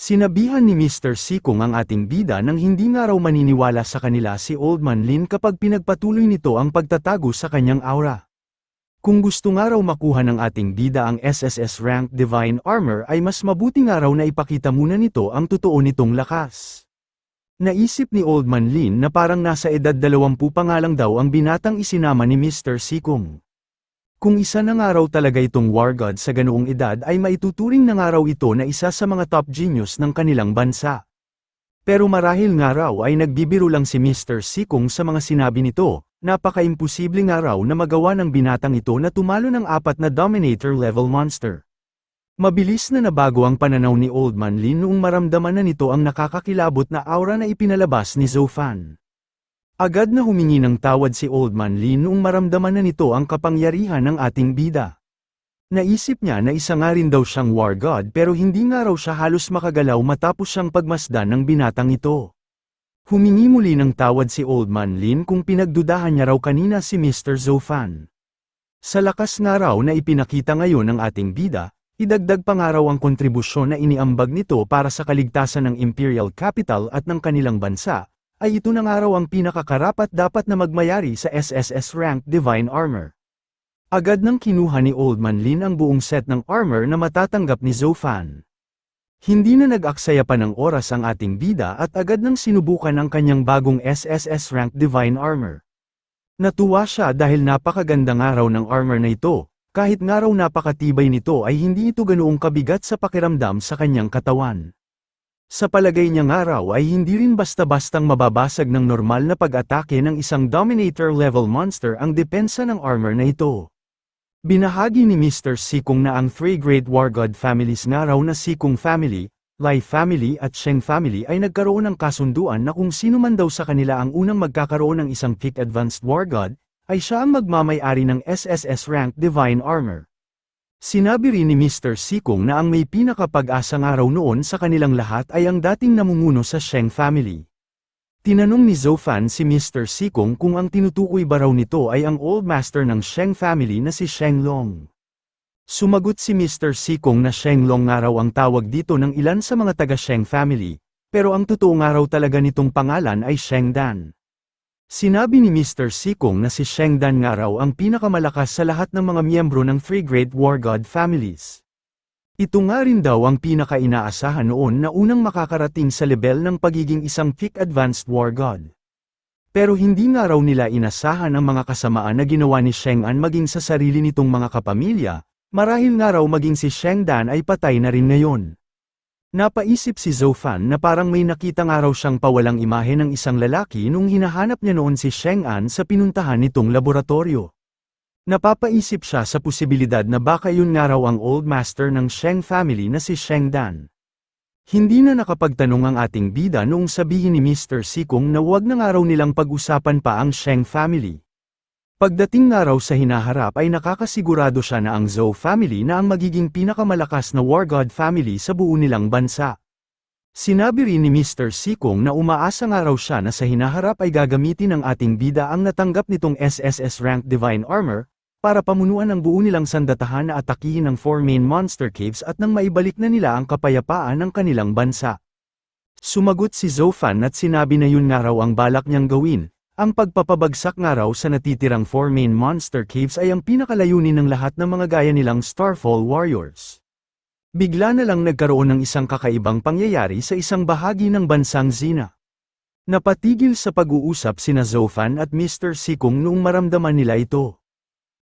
Sinabihan ni Mr. Sikong ang ating bida nang hindi nga raw maniniwala sa kanila si Old Man Lin kapag pinagpatuloy nito ang pagtatago sa kanyang aura. Kung gusto nga raw makuha ng ating bida ang SSS Rank Divine Armor ay mas mabuti nga raw na ipakita muna nito ang totoo nitong lakas. Naisip ni Old Man Lin na parang nasa edad 20 pa nga lang daw ang binatang isinama ni Mr. Sikong. Kung isa na nga raw talaga itong war god sa ganoong edad ay maituturing na nga raw ito na isa sa mga top genius ng kanilang bansa. Pero marahil nga raw ay nagbibiro lang si Mr. Sikong sa mga sinabi nito, napaka-imposible nga raw na magawa ng binatang ito na tumalo ng 4 na Dominator-level monster. Mabilis na nabago ang pananaw ni Old Man Lin noong maramdaman na nito ang nakakakilabot na aura na ipinalabas ni Zhou Fan. Agad na humingi ng tawad si Old Man Lin noong maramdaman na nito ang kapangyarihan ng ating bida. Naisip niya na isa nga rin daw siyang war god pero hindi nga raw siya halos makagalaw matapos siyang pagmasdan ng binatang ito. Humingi muli ng tawad si Old Man Lin kung pinagdudahan niya raw kanina si Mr. Zhou Fan. Sa lakas nga raw na ipinakita ngayon ng ating bida, idagdag pa nga raw ang kontribusyon na iniambag nito para sa kaligtasan ng Imperial Capital at ng kanilang bansa, ay ito na nga raw ang pinakakarapat dapat na magmayari sa SSS Rank Divine Armor. Agad nang kinuha ni Old Man Lin ang buong set ng armor na matatanggap ni Zhou Fan. Hindi na nag-aksaya pa ng oras ang ating bida at agad nang sinubukan ang kanyang bagong SSS Rank Divine Armor. Natuwa siya dahil napakaganda nga raw ng armor na ito, kahit nga raw napakatibay nito ay hindi ito ganoong kabigat sa pakiramdam sa kanyang katawan. Sa palagay niya nga raw ay hindi rin basta-bastang mababasag ng normal na pag-atake ng isang Dominator-level monster ang depensa ng armor na ito. Binahagi ni Mr. Sikong na ang 3 great war god families nga raw na Sikong Family, Lai Family at Sheng Family ay nagkaroon ng kasunduan na kung sino man daw sa kanila ang unang magkakaroon ng isang peak advanced war god, ay siya ang magmamay-ari ng SSS Rank Divine Armor. Sinabi rin ni Mr. Sikong na ang may pinakapag-asa nga raw noon sa kanilang lahat ay ang dating namumuno sa Sheng Family. Tinanong ni Zhou Fan si Mr. Sikong kung ang tinutukoy ba raw nito ay ang Old Master ng Sheng Family na si Sheng Long. Sumagot si Mr. Sikong na Sheng Long nga raw ang tawag dito ng ilan sa mga taga Sheng Family, pero ang totoo nga raw talaga nitong pangalan ay Sheng Dan. Sinabi ni Mr. Sikong na si Sheng Dan nga raw ang pinakamalakas sa lahat ng mga miyembro ng 3 Great War God Families. Ito nga rin daw ang pinaka-inaasahan noon na unang makakarating sa level ng pagiging isang peak advanced war god. Pero hindi nga raw nila inasahan ang mga kasamaan na ginawa ni Sheng An maging sa sarili nitong mga kapamilya, marahil nga raw maging si Sheng Dan ay patay na rin ngayon. Napaisip si Zhou Fan na parang may nakita nga raw siyang pawalang imahe ng isang lalaki nung hinahanap niya noon si Sheng An sa pinuntahan nitong laboratorio. Napapaisip siya sa posibilidad na baka yun nga raw ang Old Master ng Sheng Family na si Sheng Dan. Hindi na nakapagtanong ang ating bida noong sabihin ni Mr. Sikong na huwag na nga raw nilang pag-usapan pa ang Sheng Family. Pagdating nga raw sa hinaharap ay nakakasigurado siya na ang Zhou family na ang magiging pinakamalakas na war god family sa buo nilang bansa. Sinabi rin ni Mr. Sikong na umaasa nga raw siya na sa hinaharap ay gagamitin ng ating bida ang natanggap nitong SSS Rank Divine Armor, para pamunuan ang buo nilang sandatahan na atakihin ang 4 main monster caves at nang maibalik na nila ang kapayapaan ng kanilang bansa. Sumagot si Zhou Fan at sinabi na yun nga raw ang balak niyang gawin. Ang pagpapabagsak nga raw sa natitirang 4 main monster caves ay ang pinakalayunin ng lahat ng mga gaya nilang Starfall Warriors. Bigla na lang nagkaroon ng isang kakaibang pangyayari sa isang bahagi ng bansang Xena. Napatigil sa pag-uusap sina Zhou Fan at Mr. Sikong noong maramdaman nila ito.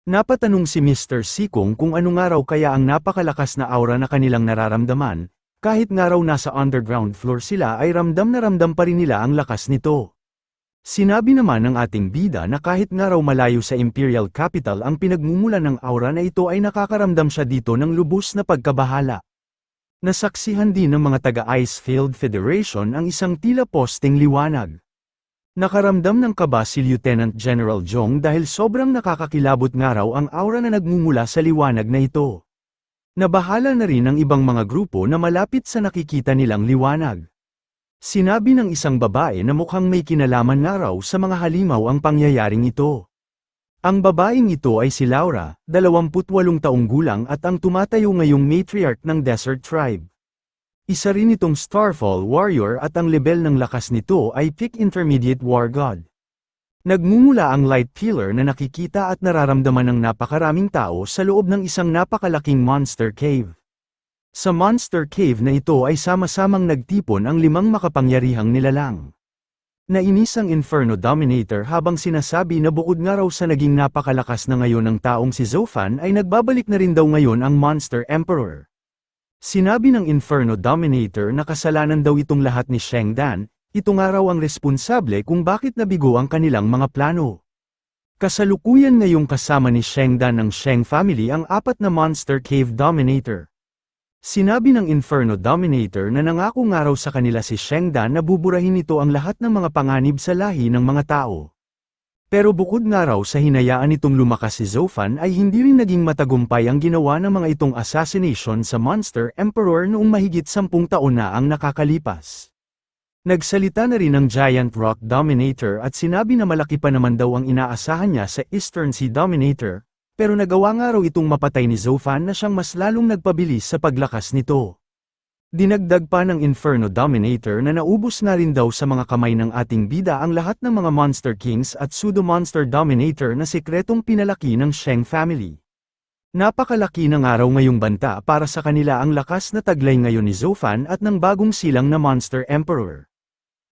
Napatanong si Mr. Sikong kung ano nga raw kaya ang napakalakas na aura na kanilang nararamdaman, kahit nga raw nasa underground floor sila ay ramdam na ramdam pa rin nila ang lakas nito. Sinabi naman ng ating bida na kahit nga raw malayo sa Imperial Capital ang pinagmumulan ng aura na ito ay nakakaramdam siya dito ng lubos na pagkabahala. Nasaksihan din ng mga taga-Icefield Federation ang isang tila posting liwanag. Nakaramdam ng kaba si Lieutenant General Zhong dahil sobrang nakakakilabot nga raw ang aura na nagmumula sa liwanag na ito. Nabahala na rin ang ibang mga grupo na malapit sa nakikita nilang liwanag. Sinabi ng isang babae na mukhang may kinalaman nga raw sa mga halimaw ang pangyayaring ito. Ang babaeng ito ay si Laura, 28 taong gulang at ang tumatayo ngayong matriarch ng Desert Tribe. Isa rin itong Starfall Warrior at ang level ng lakas nito ay Peak Intermediate War God. Nagmumula ang Light Pillar na nakikita at nararamdaman ng napakaraming tao sa loob ng isang napakalaking Monster Cave. Sa Monster Cave na ito ay sama-samang nagtipon ang 5 makapangyarihang nilalang. Nainis ang Inferno Dominator habang sinasabi na bukod nga raw sa naging napakalakas na ngayon ng taong si Zoufan ay nagbabalik na rin daw ngayon ang Monster Emperor. Sinabi ng Inferno Dominator na kasalanan daw itong lahat ni Sheng Dan, ito nga raw ang responsable kung bakit nabigo ang kanilang mga plano. Kasalukuyan ngayong kasama ni Sheng Dan ng Sheng family ang 4 na Monster Cave Dominator. Sinabi ng Inferno Dominator na nangako nga raw sa kanila si Sheng Dan na buburahin nito ang lahat ng mga panganib sa lahi ng mga tao. Pero bukod nga raw sa hinayaan itong lumakas si Zoufan ay hindi rin naging matagumpay ang ginawa ng mga itong assassination sa Monster Emperor noong mahigit 10 taon na ang nakakalipas. Nagsalita na rin ang Giant Rock Dominator at sinabi na malaki pa naman daw ang inaasahan niya sa Eastern Sea Dominator, pero nagawa nga raw itong mapatay ni Zoufan na siyang mas lalong nagpabilis sa paglakas nito. Dinagdag pa ng Inferno Dominator na naubos na rin daw sa mga kamay ng ating bida ang lahat ng mga Monster Kings at Pseudo-Monster Dominator na sekretong pinalaki ng Sheng family. Napakalaki ng araw ngayong banta para sa kanila ang lakas na taglay ngayon ni Zoufan at ng bagong silang na Monster Emperor.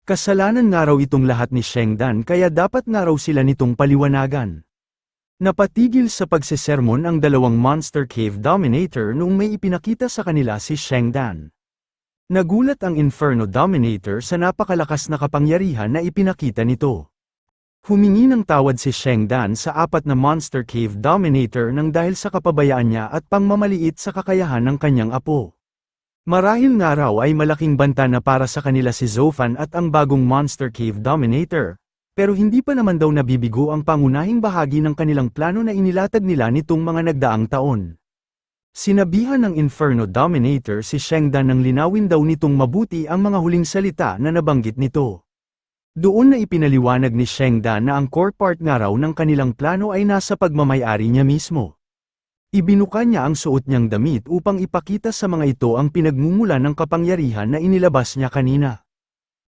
Kasalanan nga raw itong lahat ni Sheng Dan kaya dapat nga raw sila nitong paliwanagan. Napatigil sa pagsesermon ang 2 Monster Cave Dominator noong may ipinakita sa kanila si Sheng Dan. Nagulat ang Inferno Dominator sa napakalakas na kapangyarihan na ipinakita nito. Humingi ng tawad si Sheng Dan sa 4 na Monster Cave Dominator nang dahil sa kapabayaan niya at pangmamaliit sa kakayahan ng kanyang apo. Marahil nga raw ay malaking banta na para sa kanila si Zoufan at ang bagong Monster Cave Dominator, pero hindi pa naman daw nabibigo ang pangunahing bahagi ng kanilang plano na inilatag nila nitong mga nagdaang taon. Sinabihan ng Inferno Dominator si Sheng Dan nang linawin daw nitong mabuti ang mga huling salita na nabanggit nito. Doon na ipinaliwanag ni Sheng Dan na ang core part nga raw ng kanilang plano ay nasa pagmamay-ari niya mismo. Ibinuka niya ang suot niyang damit upang ipakita sa mga ito ang pinagmumula ng kapangyarihan na inilabas niya kanina.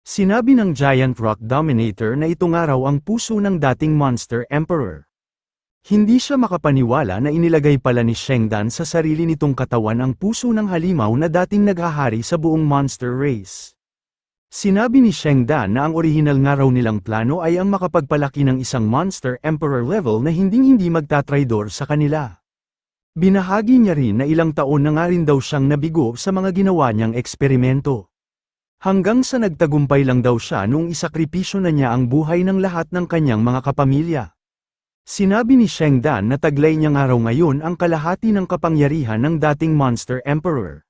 Sinabi ng Giant Rock Dominator na ito nga raw ang puso ng dating Monster Emperor. Hindi siya makapaniwala na inilagay pala ni Sheng Dan sa sarili nitong katawan ang puso ng halimaw na dating naghahari sa buong monster race. Sinabi ni Sheng Dan na ang orihinal nga raw nilang plano ay ang makapagpalaki ng isang Monster Emperor level na hinding-hindi magtatraidor sa kanila. Binahagi niya rin na ilang taon na nga rin daw siyang nabigo sa mga ginawa niyang eksperimento. Hanggang sa nagtagumpay lang daw siya noong isakripisyo na niya ang buhay ng lahat ng kanyang mga kapamilya. Sinabi ni Sheng Dan na taglay niya nga raw ngayon ang kalahati ng kapangyarihan ng dating Monster Emperor.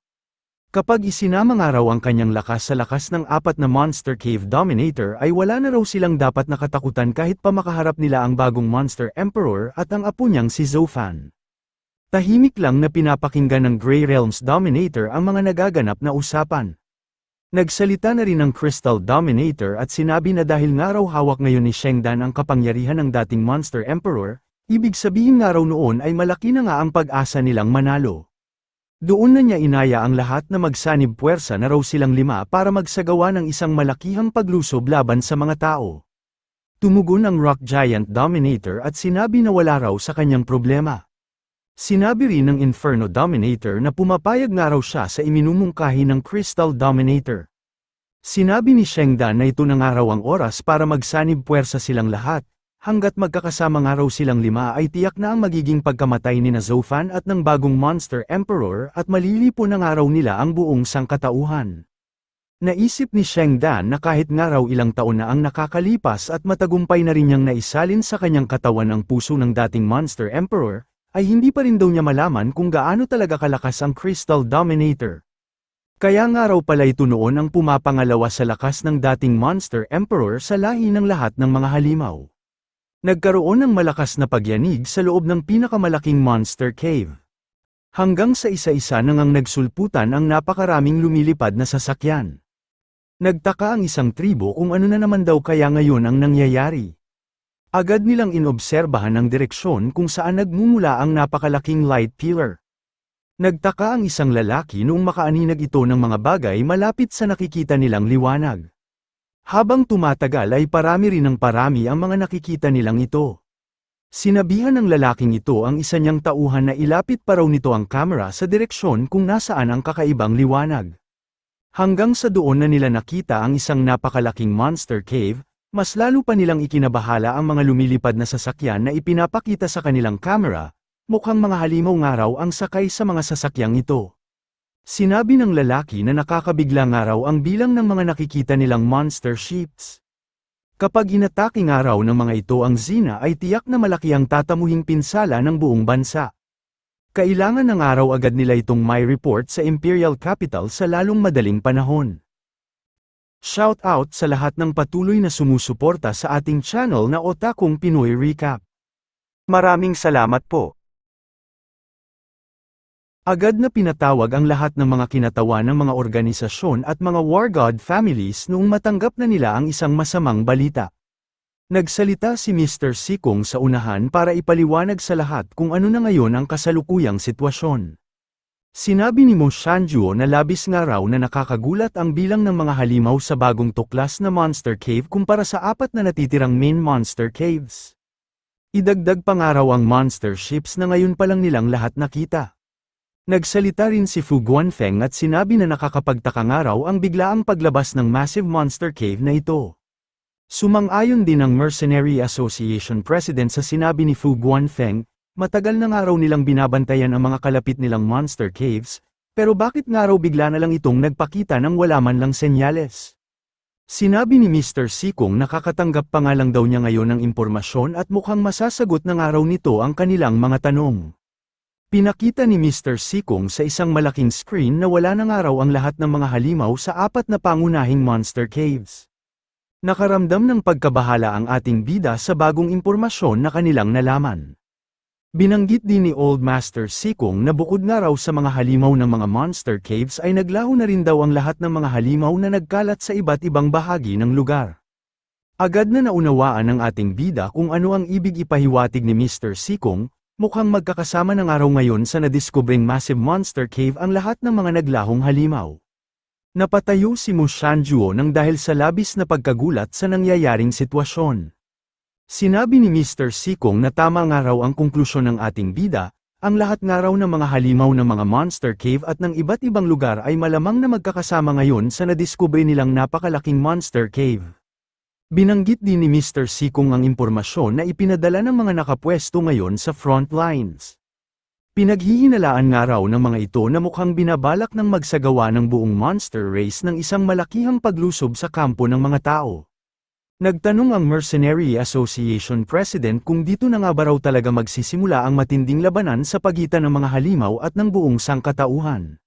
Kapag isinama nga raw ang kanyang lakas sa lakas ng 4 na Monster Cave Dominator ay wala na raw silang dapat nakatakutan kahit pa makaharap nila ang bagong Monster Emperor at ang apo niyang si Zoufan. Tahimik lang na pinapakinggan ng Grey Realms Dominator ang mga nagaganap na usapan. Nagsalita na rin ng Crystal Dominator at sinabi na dahil nga raw hawak ngayon ni Sheng Dan ang kapangyarihan ng dating Monster Emperor, ibig sabihin nga raw noon ay malaki na nga ang pag-asa nilang manalo. Doon na niya inaya ang lahat na magsanib puwersa na raw silang 5 para magsagawa ng isang malakihang paglusob laban sa mga tao. Tumugon ang Rock Giant Dominator at sinabi na wala raw sa kanyang problema. Sinabi rin ng Inferno Dominator na pumapayag nga raw siya sa iminumungkahi ng Crystal Dominator. Sinabi ni Sheng Dan na ito na nga raw ang oras para magsanib puwersa silang lahat, hanggat magkakasama nga raw silang 5 ay tiyak na ang magiging pagkamatay ni Zoufan at ng bagong Monster Emperor at malilipo na nga raw nila ang buong sangkatauhan. Naisip ni Sheng Dan na kahit nga raw ilang taon na ang nakakalipas at matagumpay na rin niyang naisalin sa kanyang katawan ang puso ng dating Monster Emperor, ay hindi pa rin daw niya malaman kung gaano talaga kalakas ang Crystal Dominator. Kaya nga raw pala ito noon ang pumapangalawa sa lakas ng dating Monster Emperor sa lahi ng lahat ng mga halimaw. Nagkaroon ng malakas na pagyanig sa loob ng pinakamalaking Monster Cave. Hanggang sa isa-isa nang nagsulputan ang napakaraming lumilipad na sasakyan. Nagtaka ang isang tribo kung ano na naman daw kaya ngayon ang nangyayari. Agad nilang inobserbahan ang direksyon kung saan nagmumula ang napakalaking light pillar. Nagtaka ang isang lalaki noong makaaninag ito ng mga bagay malapit sa nakikita nilang liwanag. Habang tumatagal ay parami rin ng parami ang mga nakikita nilang ito. Sinabihan ng lalaking ito ang isa niyang tauhan na ilapit pa raw nito ang kamera sa direksyon kung nasaan ang kakaibang liwanag. Hanggang sa doon na nila nakita ang isang napakalaking monster cave, mas lalo pa nilang ikinabahala ang mga lumilipad na sasakyan na ipinapakita sa kanilang kamera, mukhang mga halimaw nga raw ang sakay sa mga sasakyang ito. Sinabi ng lalaki na nakakabigla nga raw ang bilang ng mga nakikita nilang monster ships. Kapag inatake nga raw ng mga ito ang Xena ay tiyak na malaki ang tatamuhing pinsala ng buong bansa. Kailangan ng araw agad nila itong may report sa Imperial Capital sa lalong madaling panahon. Shout out sa lahat ng patuloy na sumusuporta sa ating channel na Otakong Pinoy Recap. Maraming salamat po. Agad na pinatawag ang lahat ng mga kinatawa ng mga organisasyon at mga war god families noong matanggap na nila ang isang masamang balita. Nagsalita si Mr. Sikong sa unahan para ipaliwanag sa lahat kung ano na ngayon ang kasalukuyang sitwasyon. Sinabi ni Mo Shanjuo na labis nga raw na nakakagulat ang bilang ng mga halimaw sa bagong tuklas na Monster Cave kumpara sa 4 na natitirang main Monster Caves. Idagdag pa nga raw ang monster ships na ngayon pa lang nilang lahat nakita. Nagsalita rin si Fu Guanfeng at sinabi na nakakapagtaka nga raw ang biglaang paglabas ng massive monster cave na ito. Sumang-ayon din ang Mercenary Association President sa sinabi ni Fu Guanfeng, matagal na nga raw nilang binabantayan ang mga kalapit nilang monster caves, pero bakit nga raw bigla na lang itong nagpakita ng wala man lang senyales? Sinabi ni Mr. Sikong nakakatanggap pa nga lang daw niya ngayon ng impormasyon at mukhang masasagot na nga raw nito ang kanilang mga tanong. Pinakita ni Mr. Sikong sa isang malaking screen na wala na nga raw ang lahat ng mga halimaw sa 4 na pangunahing monster caves. Nakaramdam ng pagkabahala ang ating bida sa bagong impormasyon na kanilang nalaman. Binanggit din ni Old Master Sikong na bukod nga raw sa mga halimaw ng mga monster caves ay naglaho na rin daw ang lahat ng mga halimaw na nagkalat sa iba't ibang bahagi ng lugar. Agad na naunawaan ng ating bida kung ano ang ibig ipahiwatig ni Mr. Sikong, mukhang magkakasama ng araw ngayon sa nadiskubring massive monster cave ang lahat ng mga naglahong halimaw. Napatayo si Mo Shanjuo nang dahil sa labis na pagkagulat sa nangyayaring sitwasyon. Sinabi ni Mr. Sikong na tama nga raw ang konklusyon ng ating bida, ang lahat nga raw ng mga halimaw ng mga monster cave at ng iba't ibang lugar ay malamang na magkakasama ngayon sa nadiskubre nilang napakalaking monster cave. Binanggit din ni Mr. Sikong ang impormasyon na ipinadala ng mga nakapwesto ngayon sa front lines. Pinaghihinalaan nga raw ng mga ito na mukhang binabalak ng magsagawa ng buong monster race ng isang malakihang paglusob sa kampo ng mga tao. Nagtanong ang Mercenary Association President kung dito na nga ba raw talaga magsisimula ang matinding labanan sa pagitan ng mga halimaw at ng buong sangkatauhan.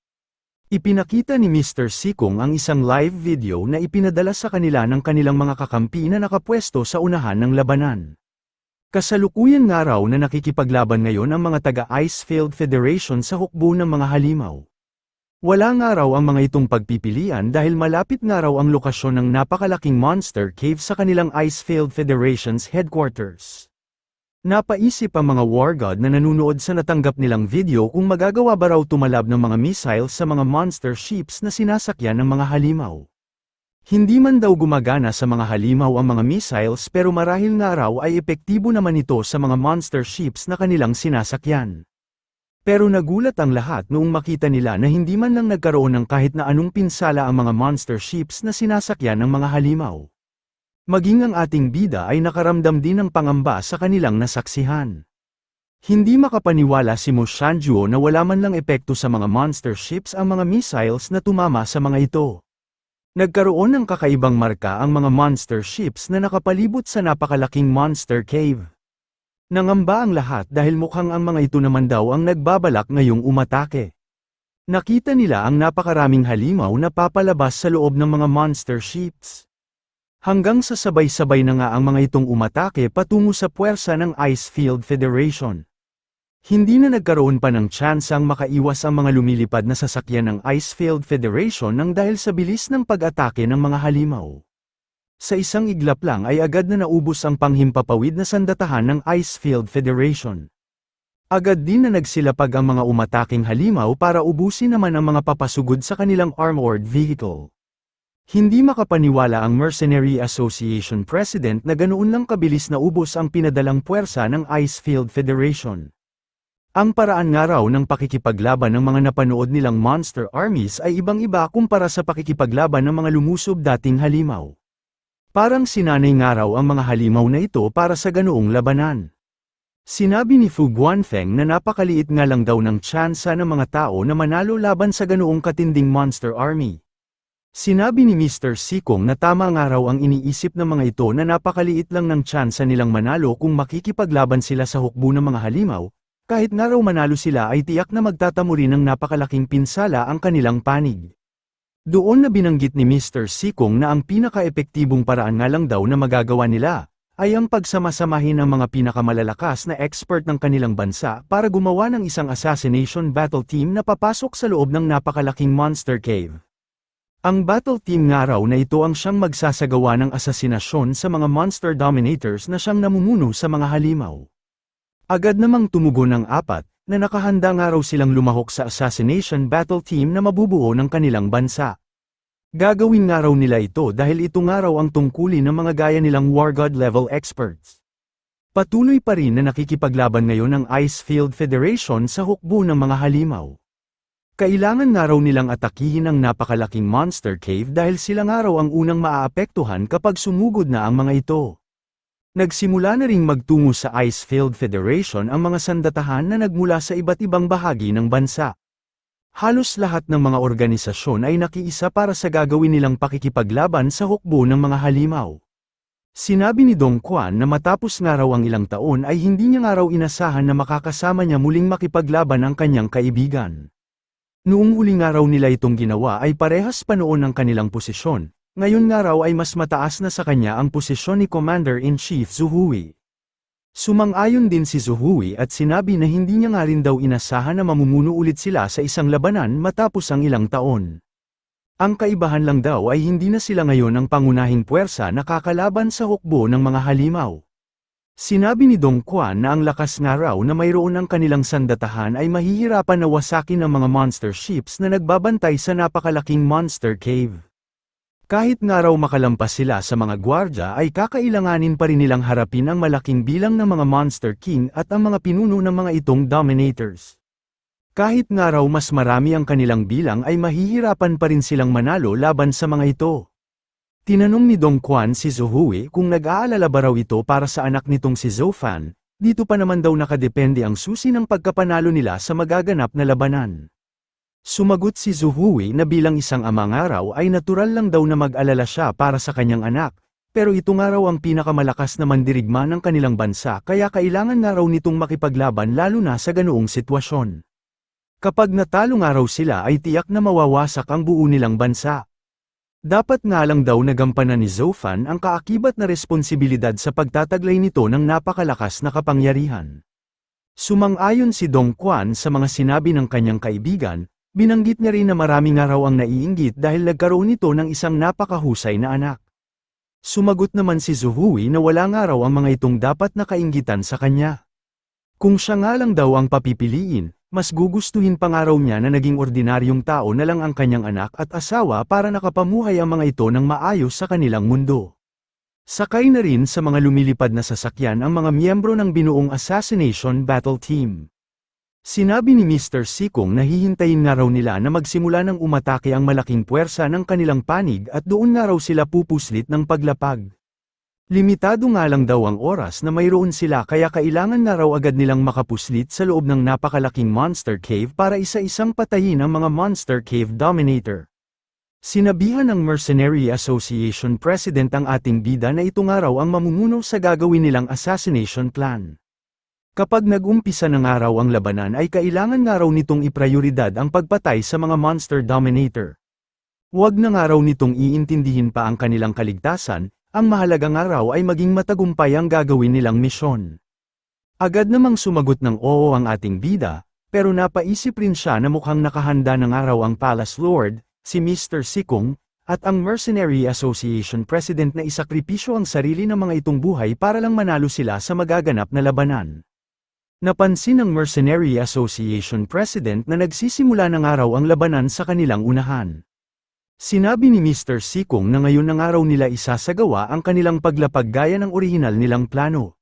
Ipinakita ni Mr. Sikong ang isang live video na ipinadala sa kanila ng kanilang mga kakampi na nakapwesto sa unahan ng labanan. Kasalukuyan nga raw na nakikipaglaban ngayon ang mga taga-Icefield Federation sa hukbo ng mga halimaw. Wala nga raw ang mga itong pagpipilian dahil malapit nga raw ang lokasyon ng napakalaking monster cave sa kanilang Icefield Federation's headquarters. Napaisip ang mga war god na nanunood sa natanggap nilang video kung magagawa ba raw tumalab ng mga missiles sa mga monster ships na sinasakyan ng mga halimaw. Hindi man daw gumagana sa mga halimaw ang mga missiles pero marahil nga raw ay epektibo naman ito sa mga monster ships na kanilang sinasakyan. Pero nagulat ang lahat noong makita nila na hindi man lang nagkaroon ng kahit na anong pinsala ang mga monster ships na sinasakyan ng mga halimaw. Maging ang ating bida ay nakaramdam din ng pangamba sa kanilang nasaksihan. Hindi makapaniwala si Mo Shanjuo na wala man lang epekto sa mga monster ships ang mga missiles na tumama sa mga ito. Nagkaroon ng kakaibang marka ang mga monster ships na nakapalibot sa napakalaking monster cave. Nangamba ang lahat dahil mukhang ang mga ito naman daw ang nagbabalak ngayong umatake. Nakita nila ang napakaraming halimaw na papalabas sa loob ng mga monster ships. Hanggang sa sabay-sabay na nga ang mga itong umatake patungo sa puwersa ng Icefield Federation. Hindi na nagkaroon pa ng tsansang makaiwas ang mga lumilipad na sasakyan ng Icefield Federation nang dahil sa bilis ng pag-atake ng mga halimaw. Sa isang iglap lang ay agad na naubos ang panghimpapawid na sandatahan ng Icefield Federation. Agad din na nagsilapag ang mga umataking halimaw para ubusin naman ang mga papasugod sa kanilang armored vehicle. Hindi makapaniwala ang Mercenary Association President na ganoon lang kabilis na ubos ang pinadalang puwersa ng Icefield Federation. Ang paraan nga raw ng pakikipaglaban ng mga napanood nilang monster armies ay ibang-iba kumpara sa pakikipaglaban ng mga lumusob dating halimaw. Parang sinanay nga raw ang mga halimaw na ito para sa ganoong labanan. Sinabi ni Fu Guanfeng na napakaliit nga lang daw ng tsansa ng mga tao na manalo laban sa ganoong katinding monster army. Sinabi ni Mr. Sikong na tama nga raw ang iniisip ng mga ito na napakaliit lang ng tsansa nilang manalo kung makikipaglaban sila sa hukbo ng mga halimaw, kahit nga raw manalo sila ay tiyak na magtatamo rin ng napakalaking pinsala ang kanilang panig. Doon na binanggit ni Mr. Sikong na ang pinaka-epektibong paraan nga lang daw na magagawa nila, ay ang pagsamasamahin ang mga pinakamalalakas na expert ng kanilang bansa para gumawa ng isang assassination battle team na papasok sa loob ng napakalaking monster cave. Ang battle team nga raw na ito ang siyang magsasagawa ng asasinasyon sa mga monster dominators na siyang namumuno sa mga halimaw. Agad namang tumugon ang apat, na nakahanda nga raw silang lumahok sa assassination battle team na mabubuo ng kanilang bansa. Gagawin nga raw nila ito dahil ito nga raw ang tungkulin ng mga gaya nilang War God level experts. Patuloy pa rin na nakikipaglaban ngayon ang Icefield Federation sa hukbo ng mga halimaw. Kailangan nga raw nilang atakihin ang napakalaking monster cave dahil sila nga raw ang unang maaapektuhan kapag sumugod na ang mga ito. Nagsimula na ring magtungo sa Icefield Federation ang mga sandatahan na nagmula sa iba't ibang bahagi ng bansa. Halos lahat ng mga organisasyon ay nakiisa para sa gagawin nilang pakikipaglaban sa hukbo ng mga halimaw. Sinabi ni Dong Quan na matapos nga raw ang ilang taon ay hindi niya nga raw inasahan na makakasama niya muling makipaglaban ang kanyang kaibigan. Noong huli nga raw nila itong ginawa ay parehas pa noon ang kanilang posisyon, ngayon nga raw ay mas mataas na sa kanya ang posisyon ni Commander-in-Chief Zhu Hui. Sumang-ayon din si Zhu Hui at sinabi na hindi niya nga rin daw inasahan na mamumuno ulit sila sa isang labanan matapos ang ilang taon. Ang kaibahan lang daw ay hindi na sila ngayon ang pangunahing puwersa na kakalaban sa hukbo ng mga halimaw. Sinabi ni Dong Quan na ang lakas nga raw na mayroon ang kanilang sandatahan ay mahihirapan na wasakin ang mga monster ships na nagbabantay sa napakalaking monster cave. Kahit nga raw makalampas sila sa mga gwardya ay kakailanganin pa rin nilang harapin ang malaking bilang ng mga monster king at ang mga pinuno ng mga itong dominators. Kahit nga raw mas marami ang kanilang bilang ay mahihirapan pa rin silang manalo laban sa mga ito. Tinanong ni Dong Quan si Zhu Hui kung nag-aalala ba raw ito para sa anak nitong si Zhou Fan, dito pa naman daw nakadepende ang susi ng pagkapanalo nila sa magaganap na labanan. Sumagot si Zhu Hui na bilang isang amang araw ay natural lang daw na mag-alala siya para sa kanyang anak, pero ito nga raw ang pinakamalakas na mandirigma ng kanilang bansa kaya kailangan nga raw nitong makipaglaban lalo na sa ganoong sitwasyon. Kapag natalo nga raw sila ay tiyak na mawawasak ang buo nilang bansa. Dapat nga lang daw nagampanan ni Zhou Fan ang kaakibat na responsibilidad sa pagtataglay nito ng napakalakas na kapangyarihan. Sumang-ayon si Dong Quan sa mga sinabi ng kanyang kaibigan, binanggit niya rin na marami nga raw ang naiinggit dahil nagkaroon nito ng isang napakahusay na anak. Sumagot naman si Zhu Hui na wala nga raw ang mga itong dapat nakainggitan sa kanya. Kung siya nga lang daw ang papipiliin, mas gugustuhin pa nga raw niya na naging ordinaryong tao na lang ang kanyang anak at asawa para nakapamuhay ang mga ito ng maayos sa kanilang mundo. Sakay na rin sa mga lumilipad na sasakyan ang mga miyembro ng binuong assassination battle team. Sinabi ni Mr. Sikong na hihintayin nga raw nila na magsimula ng umatake ang malaking puwersa ng kanilang panig at doon nga raw sila pupuslit ng paglapag. Limitado nga lang daw ang oras na mayroon sila kaya kailangan nga raw agad nilang makapuslit sa loob ng napakalaking monster cave para isa-isang patayin ang mga monster cave dominator. Sinabihan ng Mercenary Association President ang ating bida na ito nga raw ang mamumuno sa gagawin nilang assassination plan. Kapag nag-umpisa na nga raw ang labanan ay kailangan nga raw nitong iprioridad ang pagpatay sa mga monster dominator. Huwag na nga raw nitong iintindihin pa ang kanilang kaligtasan. Ang mahalagang araw ay maging matagumpay ang gagawin nilang misyon. Agad namang sumagot ng oo ang ating bida, pero napaisip rin siya na mukhang nakahanda ng araw ang Palace Lord, si Mr. Sikong, at ang Mercenary Association President na isakripisyo ang sarili ng mga itong buhay para lang manalo sila sa magaganap na labanan. Napansin ng Mercenary Association President na nagsisimula ng araw ang labanan sa kanilang unahan. Sinabi ni Mr. Sikong na ngayon ng araw nila isasagawa ang kanilang paglapag gaya ng orihinal nilang plano.